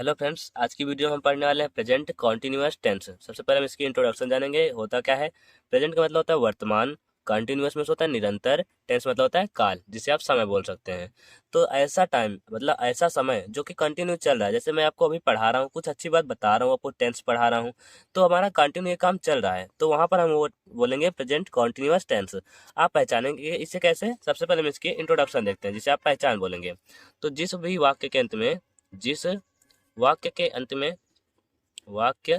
Hello friends, आज की video में हम पढ़ने वाले हैं प्रेजेंट कॉन्टिन्यूअस टेंस। सबसे पहले हम इसकी इंट्रोडक्शन जानेंगे। होता क्या है? प्रेजेंट का मतलब होता है वर्तमान, कॉन्टिन्यूअस में होता है निरंतर, टेंस मतलब होता है काल, जिसे आप समय बोल सकते हैं। तो ऐसा टाइम मतलब ऐसा समय जो कि कंटिन्यू चल रहा है। जैसे मैं आपको अभी पढ़ा रहा हूँ, कुछ अच्छी बात बता रहा हूँ, आपको टेंस पढ़ा रहा हूँ, तो हमारा कंटिन्यू ये काम चल रहा है, तो वहाँ पर हम वो बोलेंगे प्रेजेंट कॉन्टिन्यूअस टेंस। आप पहचानेंगे इसे कैसे? सबसे पहले हम इसकी इंट्रोडक्शन देखते हैं, जिसे आप पहचान बोलेंगे। तो जिस भी वाक्य के अंत में जिस वाक्य के अंत में वाक्य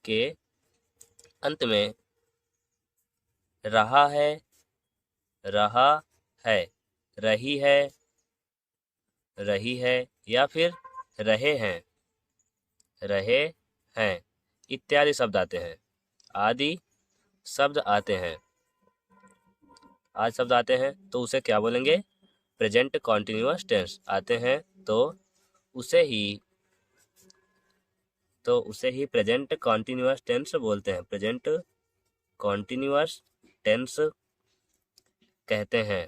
के अंत में रहा है, रहा है, रही है, रही है, या फिर रहे हैं, रहे हैं इत्यादि शब्द आते हैं। आदि शब्द आते हैं, आज शब्द आते हैं, तो उसे क्या बोलेंगे? Present continuous tense. आते हैं तो उसे ही प्रेजेंट कॉन्टिन्यूअस टेंस बोलते हैं, प्रेजेंट कॉन्टिन्यूअस टेंस कहते हैं।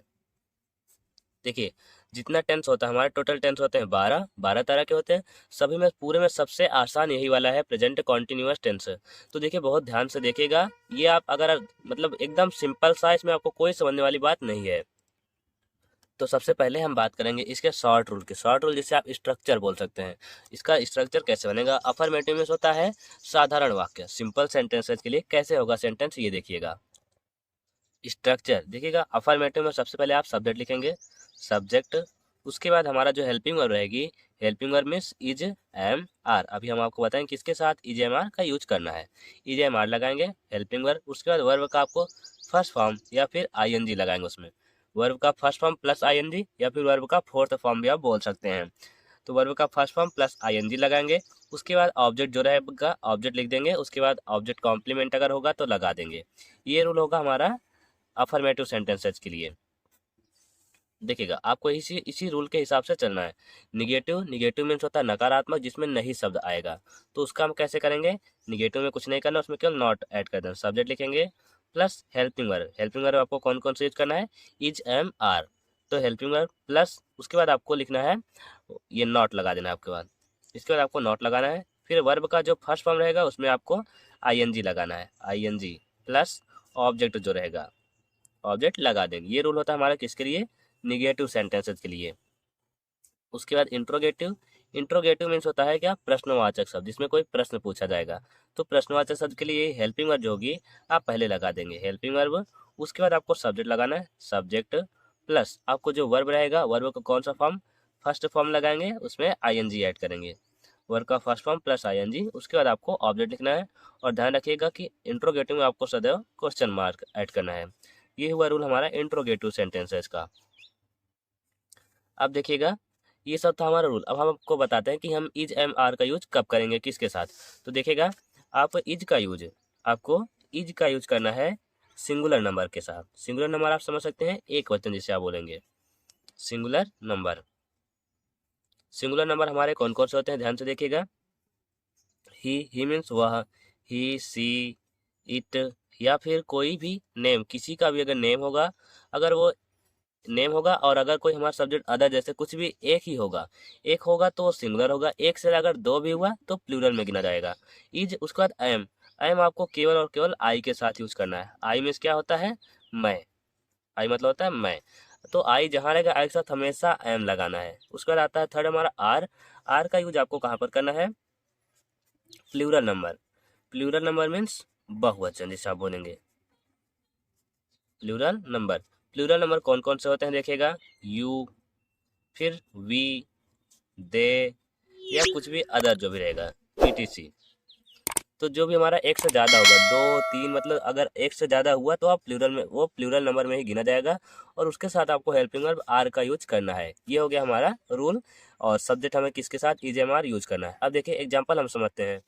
देखिए, जितना टेंस होता है, हमारे टोटल टेंस होते हैं 12 तरह के होते हैं। सभी में पूरे में सबसे आसान यही वाला है, प्रेजेंट कॉन्टिन्यूअस टेंस। तो देखिए, बहुत ध्यान से देखिएगा। ये आप अगर मतलब एकदम सिंपल सा, इसमें आपको कोई समझने वाली बात नहीं है। तो सबसे पहले हम बात करेंगे इसके शॉर्ट रूल की। शॉर्ट रूल जिसे आप स्ट्रक्चर बोल सकते हैं। इसका स्ट्रक्चर कैसे बनेगा? अफर्मेटिव में होता है साधारण वाक्य, सिंपल सेंटेंसेस के लिए कैसे होगा सेंटेंस, ये देखिएगा। स्ट्रक्चर देखिएगा, अफर्मेटिव में सबसे पहले आप सब्जेक्ट लिखेंगे, सब्जेक्ट। उसके बाद हमारा जो हेल्पिंग वर्ब रहेगी, helping verb means is am are. अभी हम आपको बताएंगे किसके साथ इज एम आर का यूज करना है। इज एम आर लगाएंगे हेल्पिंग वर्ब। उसके बाद वर्ब का आपको फर्स्ट फॉर्म या फिर आई एन जी लगाएंगे उसमें। वर्ब का first form plus I N G, या फिर वर्ब का फोर्थ फॉर्म भी आप बोल सकते हैं। तो वर्ब का first form plus I N G लगाएंगे। उसके बाद ऑब्जेक्ट जो रहेगा, ऑब्जेक्ट लिख देंगे। उसके बाद ऑब्जेक्ट कॉम्प्लीमेंट अगर होगा तो लगा देंगे। ये रूल होगा हमारा अफर्मेटिव सेंटेंसेस के लिए। देखिएगा, आपको इसी इसी रूल के हिसाब से चलना है। निगेटिव मीन्स होता है नकारात्मक, जिसमें नहीं शब्द आएगा। तो उसका हम कैसे करेंगे? निगेटिव में कुछ नहीं करना, उसमें केवल नॉट ऐड कर देना। सब्जेक्ट लिखेंगे plus helping verb. Helping verb आपको कौन कौन से यूज करना है? Is am are. तो हेल्पिंग वर्ब प्लस उसके बाद आपको लिखना है, ये नॉट लगा देना है आपके बाद। इसके बाद आपको नॉट लगाना है। फिर वर्ब का जो फर्स्ट फॉर्म रहेगा उसमें आपको आई एन जी लगाना है, I N G plus object जो रहेगा, ऑब्जेक्ट लगा देंगे। ये रूल होता है हमारा किसके लिए? निगेटिव सेंटेंसेस के लिए। उसके बाद इंट्रोगेटिव। इंट्रोगेटिव मीन्स होता है क्या? प्रश्नवाचक शब्द, जिसमें कोई प्रश्न पूछा जाएगा। तो प्रश्नवाचक शब्द के लिए हेल्पिंग वर्ब जो होगी आप पहले लगा देंगे, हेल्पिंग वर्ब। उसके बाद आपको सब्जेक्ट लगाना है, सब्जेक्ट प्लस आपको जो वर्ब रहेगा, वर्ब का कौन सा फॉर्म? फर्स्ट फॉर्म लगाएंगे, उसमें आई एन जी ऐड करेंगे। वर्ब का first form plus I N G. उसके बाद आपको ऑब्जेक्ट लिखना है। और ध्यान रखिएगा कि इंट्रोगेटिव में आपको सदैव क्वेश्चन मार्क ऐड करना है। ये हुआ रूल हमारा इंट्रोगेटिव सेंटेंसेस का। अब देखिएगा, ये सब था हमारा रूल। अब हम आपको बताते हैं कि हम इज एम आर का यूज कब करेंगे, किसके साथ। तो देखिएगा, आप आपको इज का यूज करना है सिंगुलर नंबर के साथ। सिंगुलर नंबर आप समझ सकते हैं, एक वचन जिसे आप बोलेंगे सिंगुलर नंबर। सिंगुलर नंबर हमारे कौन कौन से होते हैं, ध्यान से देखिएगा। ही मीन्स वह, ही सी इट, या फिर कोई भी नेम, किसी का भी अगर नेम होगा, अगर वो नेम होगा, और अगर कोई हमारा सब्जेक्ट अदर जैसे कुछ भी एक ही होगा, एक होगा तो वो सिंगुलर होगा। एक से अगर दो भी हुआ तो प्लूरल में गिना जाएगा। इज, उसके बाद एम। एम आपको केवल और केवल आई के साथ यूज करना है। आई मीन्स क्या होता है? मैं। आई मतलब होता है मैं। तो आई जहाँ रहेगा, आई के साथ हमेशा एम लगाना है। उसके बाद आता है थर्ड हमारा आर। आर का यूज आपको कहाँ पर करना है? Plural number. Plural number means बहुवचन जिसे आप बोलेंगे प्लूरल नंबर। प्लूरल नंबर कौन कौन से होते हैं देखिएगा, यू, फिर वी, दे, या कुछ भी अदर जो भी रहेगा, पीटीसी। तो जो भी हमारा एक से ज़्यादा होगा, दो तीन, मतलब अगर एक से ज़्यादा हुआ तो आप प्लूरल में, वो प्लूरल नंबर में ही गिना जाएगा। और उसके साथ आपको हेल्पिंग वर्ब आर का यूज करना है। ये हो गया हमारा रूल। और सब्जेक्ट हमें किसके साथ? इज एम आर यूज करना है। अब देखिए एग्जाम्पल हम समझते हैं।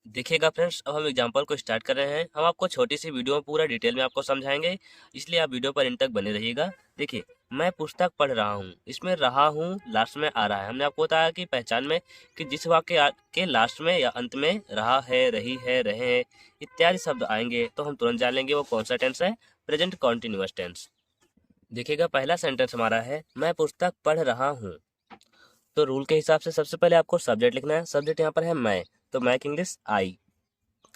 देखिएगा फ्रेंड्स, अब हम एग्जाम्पल को स्टार्ट कर रहे हैं। हम आपको छोटी सी वीडियो में पूरा डिटेल में आपको समझाएंगे, इसलिए आप वीडियो पर इन तक बने रहिएगा। देखिए, मैं पुस्तक पढ़ रहा हूँ, इसमें रहा हूँ लास्ट में आ रहा है। हमने आपको बताया कि पहचान में कि जिस वाक्य के लास्ट में या अंत में रहा है, रही है, रहे हैं इत्यादि शब्द आएंगे, तो हम तुरंत जान लेंगे वो कौन सा टेंस है, प्रेजेंट कॉन्टिन्यूअस टेंस। देखिएगा, पहला सेंटेंस हमारा है मैं पुस्तक पढ़ रहा हूँ। तो रूल के हिसाब से सबसे पहले आपको सब्जेक्ट लिखना है। सब्जेक्ट यहाँ पर है मैं, तो मैं की इंग्लिश आई।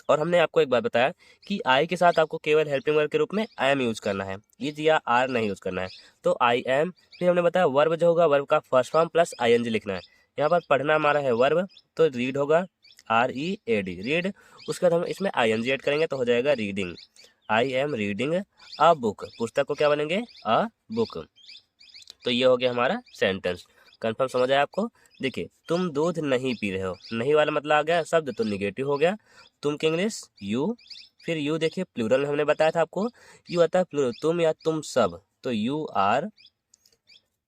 और हमने आपको एक बात बताया कि आई के साथ आपको केवल हेल्पिंग वर्ब के रूप में आई एम यूज करना है, इज या आर नहीं यूज करना है। तो आई एम, फिर हमने बताया वर्ब जो होगा वर्ब का फर्स्ट फॉर्म प्लस आईएनजी लिखना है। यहाँ पर पढ़ना हमारा है वर्ब, तो रीड होगा READ, रीड। उसके बाद हम इसमें आईएनजी ऐड करेंगे तो हो जाएगा reading. I am reading a book, पुस्तक को क्या बनेंगे अ बुक। तो ये हो गया हमारा सेंटेंस। कंफर्म समझ आया आपको? देखिए, तुम दूध नहीं पी रहे हो, नहीं वाला मतलब आ गया शब्द तो निगेटिव हो गया। तुम की इंग्लिश यू, फिर यू देखिए प्लूरल में हमने बताया था आपको, यू आता है प्लूरल, तुम या तुम सब, तो यू आर।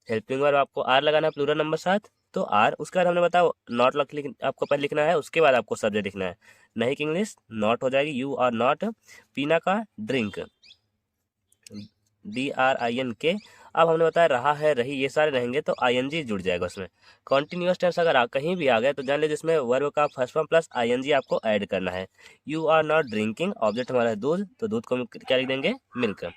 हेल्पिंग वर्ब आपको आर लगाना है प्लूरल नंबर साथ, तो आर। उसके बाद हमने बताया नॉट आपको पहले लिखना है, उसके बाद आपको सब्जेक्ट लिखना है। नहीं की इंग्लिश नॉट हो जाएगी, यू आर नॉट। पीना का ड्रिंक, DRINK। अब हमने बताया रहा है रही, ये सारे रहेंगे तो ING जुड़ जाएगा उसमें। कॉन्टिन्यूअस टेंस अगर कहीं भी आ गए तो जान लीजिए इसमें वर्ब का फर्स्ट फॉर्म प्लस ING आपको ऐड करना है। You are not drinking, object हमारा है दूध, तो दूध को हम क्या लिख देंगे milk.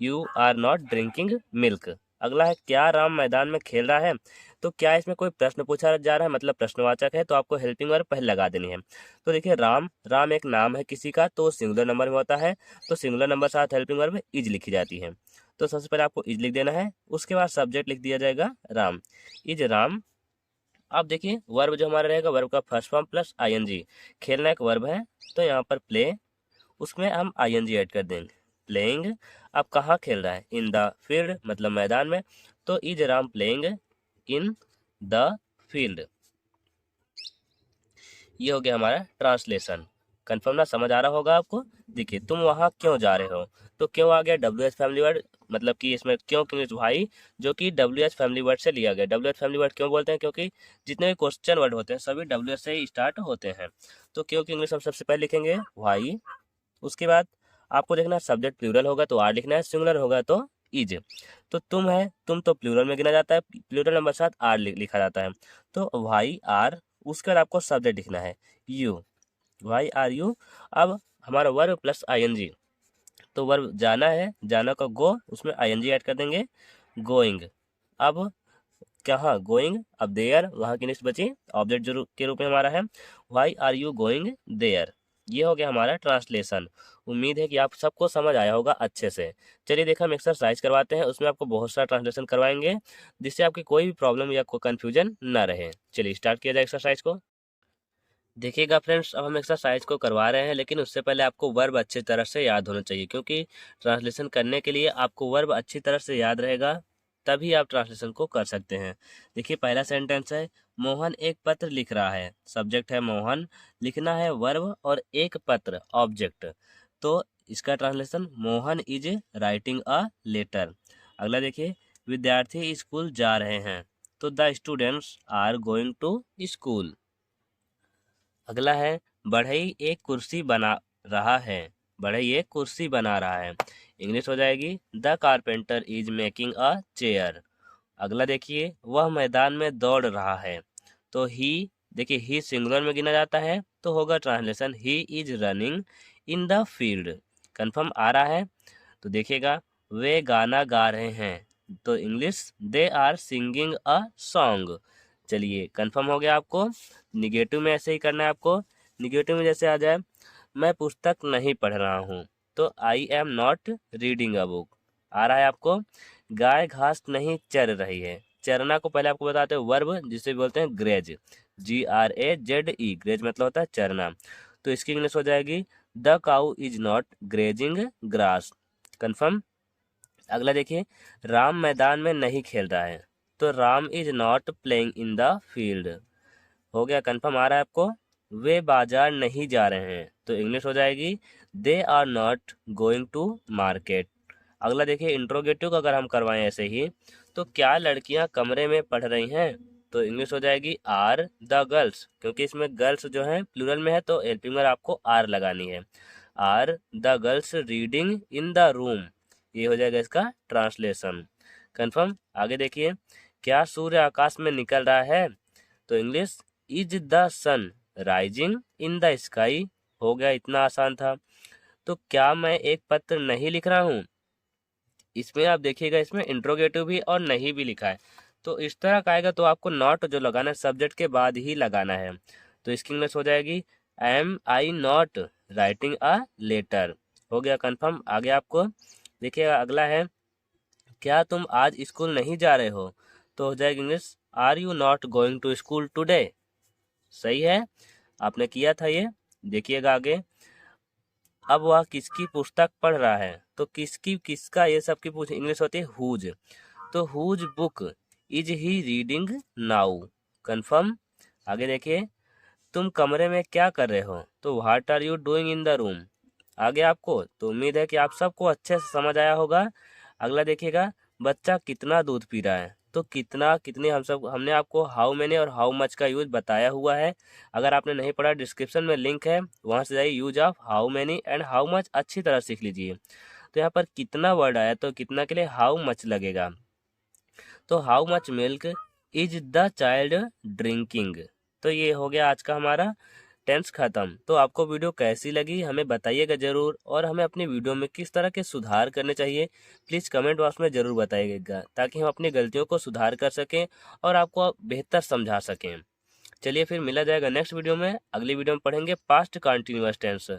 You are not drinking milk. अगला है क्या राम मैदान में खेल रहा है, तो क्या इसमें कोई प्रश्न पूछा जा रहा है, मतलब प्रश्नवाचक है, तो आपको हेल्पिंग वर्ब पहले लगा देनी है। तो देखिए राम, राम एक नाम है किसी का, तो सिंगुलर नंबर में होता है, तो सिंगुलर नंबर साथ हेल्पिंग वर्ब इज लिखी जाती है। तो सबसे पहले आपको इज लिख देना है, उसके बाद सब्जेक्ट लिख दिया जाएगा राम, इज राम। अब देखिए वर्ब जो हमारा रहेगा वर्ब का फर्स्ट फॉर्म प्लस ING। खेलना एक वर्ब है, तो यहाँ पर प्ले, उसमें हम ING ऐड कर देंगे, प्लेइंग। अब कहाँ खेल रहा है, इन द फील्ड, मतलब मैदान में, तो is Ram playing in the field. ये हो गया हमारा ट्रांसलेशन। कंफर्म ना, समझ आ रहा होगा आपको? देखिए तुम वहाँ क्यों जा रहे हो, तो क्यों आ गया WH फैमिली वर्ड, मतलब कि इसमें क्यों की इंग्लिश भाई, जो कि WH फैमिली वर्ड से लिया गया। WH फैमिली वर्ड क्यों बोलते हैं, क्योंकि जितने भी क्वेश्चन वर्ड होते हैं सभी WH से ही स्टार्ट होते हैं। तो क्यों की इंग्लिश हम सबसे पहले लिखेंगे वाई। उसके बाद आपको देखना सब्जेक्ट प्लूरल होगा तो आर लिखना है, सिंगुलर होगा तो इज। तो तुम है, तुम तो प्लूरल में गिना जाता है, प्लूरल नंबर साथ आर लिखा जाता है, तो वाई आर। उसके बाद आपको सब्जेक्ट लिखना है यू, वाई आर यू। अब हमारा वर्ब प्लस ING, तो वर्ब जाना है, जाना का गो, उसमें ING ऐड कर देंगे, गोइंग। अब कहाँ गोइंग, अब देयर, वहाँ की लिस्ट बची, ऑब्जेक्ट जो के रूप में हमारा है, why are you going there. ये हो गया हमारा ट्रांसलेशन। उम्मीद है कि आप सबको समझ आया होगा अच्छे से। चलिए देखो हम एक्सरसाइज करवाते हैं, उसमें आपको बहुत सारा ट्रांसलेशन करवाएंगे, जिससे आपकी कोई भी प्रॉब्लम या कोई कन्फ्यूजन ना रहे। चलिए स्टार्ट किया जाए एक्सरसाइज को। देखिएगा फ्रेंड्स, अब हम एक्सरसाइज को करवा रहे हैं, लेकिन उससे पहले आपको वर्ब अच्छी तरह से याद होना चाहिए, क्योंकि ट्रांसलेशन करने के लिए आपको वर्ब अच्छी तरह से याद रहेगा, तभी आप ट्रांसलेशन को कर सकते हैं। देखिए पहला सेंटेंस है, मोहन एक पत्र लिख रहा है, सब्जेक्ट है मोहन, लिखना है वर्ब, और एक पत्र ऑब्जेक्ट। तो इसका translation Mohan is writing a letter. अगला देखिए, विद्यार्थी स्कूल जा रहे हैं, तो the students are going to school. अगला है, बढ़ई एक कुर्सी बना रहा है, बढ़ई एक कुर्सी बना रहा है, इंग्लिश हो जाएगी the carpenter is making a chair. अगला देखिए, वह मैदान में दौड़ रहा है, तो ही, देखिए ही सिंगुलर में गिना जाता है, तो होगा translation he is running in the field. Confirm आ रहा है? तो देखिएगा, वे गाना गा रहे हैं, तो English they are singing a song. चलिए कंफर्म हो गया आपको। निगेटिव में ऐसे ही करना है आपको। निगेटिव में जैसे आ जाए, मैं पुस्तक नहीं पढ़ रहा हूँ, तो I am not reading a book. आ रहा है आपको? गाय घास नहीं चर रही है, चरना को पहले आपको बताते हैं वर्ब, जिसे बोलते हैं ग्रेज, GRAZE, ग्रेज मतलब होता है चरना। तो इसकी इंग्लिश हो जाएगी the cow is not grazing grass. Confirm. अगला देखिए, राम मैदान में नहीं खेल रहा है, तो Ram is not playing in the field. हो गया कंफर्म आ रहा है आपको? वे बाजार नहीं जा रहे हैं, तो इंग्लिश हो जाएगी they are not going to market. अगला देखिए, इंट्रोगेटिव का अगर हम करवाएं ऐसे ही, तो क्या लड़कियां कमरे में पढ़ रही हैं, तो इंग्लिश हो जाएगी आर द गर्ल्स, क्योंकि इसमें गर्ल्स जो है प्लूरल में है, तो हेल्पिंग वर्ब आपको आर लगानी है। Are the girls reading in the room, ये हो जाएगा इसका ट्रांसलेशन। कंफर्म। आगे देखिए, क्या सूर्य आकाश में निकल रहा है, तो English is the sun rising in the sky. हो गया, इतना आसान था। तो क्या मैं एक पत्र नहीं लिख रहा हूँ, इसमें आप देखिएगा इसमें इंट्रोगेटिव भी और नहीं भी लिखा है, तो इस तरह का आएगा तो आपको नॉट जो लगाना है सब्जेक्ट के बाद ही लगाना है। तो इसकी इंग्लिश हो जाएगी am I not writing a letter. हो गया कंफर्म। आगे आपको देखिएगा अगला है, क्या तुम आज स्कूल नहीं जा रहे हो? तो हो जाएगी English are you not going to school today. सही है, आपने किया था ये। देखिएगा आगे, अब वह किसकी पुस्तक पढ़ रहा है? तो किसकी, किसका, ये सब की पूछ इंग्लिश होती है हुज। तो whose book is he reading now. Confirm. आगे देखिए, तुम कमरे में क्या कर रहे हो? तो what are you doing in the room. आगे आपको तो उम्मीद है कि आप सबको अच्छे से समझ आया होगा। अगला देखिएगा, बच्चा कितना दूध पी रहा है? तो कितना, कितने, हमने आपको हाउ मैनी और हाउ मच का यूज बताया हुआ है। अगर आपने नहीं पढ़ा, डिस्क्रिप्शन में लिंक है, वहां से जाइए, use of how many and how much अच्छी तरह सीख लीजिए। तो यहाँ पर कितना वर्ड आया, तो कितना के लिए हाउ मच लगेगा। तो how much milk is the child drinking. तो ये हो गया आज का हमारा टेंस खत्म। तो आपको वीडियो कैसी लगी हमें बताइएगा ज़रूर, और हमें अपनी वीडियो में किस तरह के सुधार करने चाहिए प्लीज़ कमेंट बॉक्स में ज़रूर बताइएगा, ताकि हम अपनी गलतियों को सुधार कर सकें और आपको बेहतर समझा सकें। चलिए फिर मिला जाएगा नेक्स्ट वीडियो में। अगली वीडियो में पढ़ेंगे पास्ट कंटिन्यूअस टेंस।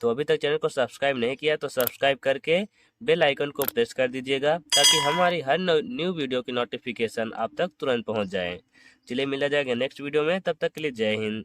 तो अभी तक चैनल को सब्सक्राइब नहीं किया तो सब्सक्राइब करके बेल आइकन को प्रेस कर दीजिएगा, ताकि हमारी हर न्यू वीडियो की नोटिफिकेशन आप तक तुरंत पहुंच जाए। चलिए मिला जाएगा नेक्स्ट वीडियो में, तब तक के लिए जय हिंद।